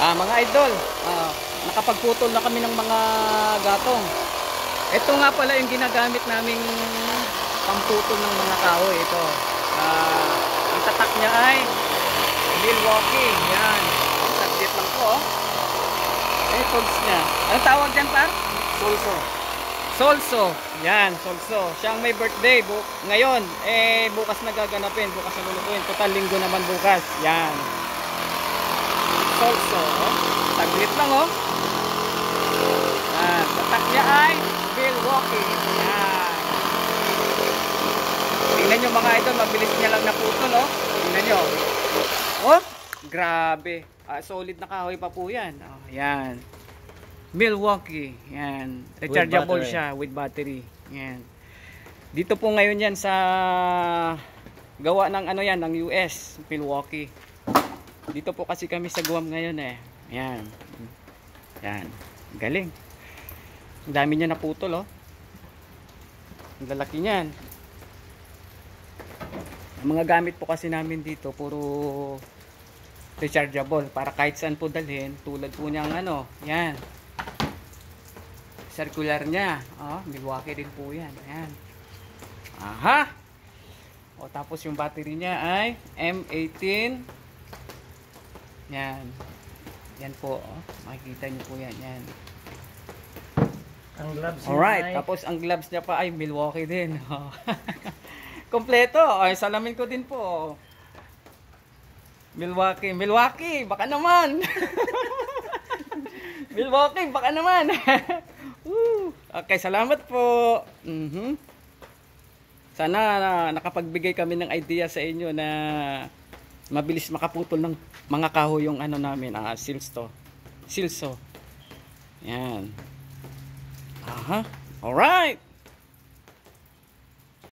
Mga idol, nakapagputol na kami ng mga gatong. Ito nga pala yung ginagamit naming pamputol ng mga kahoy. Ito, ang tatak niya ay Milwaukee. Yan, saglit lang po. Tools niya. Anong tawag dyan, par? Solso. Solso. Yan, Solso. Siya ang may birthday ngayon. Bukas nagaganapin. Bukas na lulutuin. Total linggo naman bukas. Yan. Solso. Saglit lang, oh. Yan. Tatak niya ay Milwaukee. Yan. Tingnan nyo mga idol. Mabilis niya lang naputol, oh. Tingnan nyo. Oh, grabe. Solid na kahoy pa po yan. Oh, yan. Milwaukee. Yan. Rechargeable siya with battery. Yan. Dito po ngayon yan sa gawa ng ano yan, ng US, Milwaukee. Dito po kasi kami sa Guam ngayon eh. Yan. Yan. Galing. Ang dami niya naputol, oh. Ang lalaki niyan. Ang mga gamit po kasi namin dito puro rechargeable para kahit saan po dalhin, tulad po niyang ano, yan. Circular niya. Oh, Milwaukee din po yan. Ayan. Aha! O, tapos yung battery niya ay M18. Yan. Yan po. Oh. Makikita niyo po yan. Yan. Ang gloves alright. niya ay... Tapos ang gloves niya pa ay Milwaukee din. Oh. Kompleto. Ay, salamin ko din po. Milwaukee. Milwaukee, baka naman. Milwaukee, baka naman. Okay, salamat po. Sana nakapagbigay kami ng idea sa inyo na mabilis makaputol ng mga kahoy yung ano namin, silso. Yan. Aha. Alright.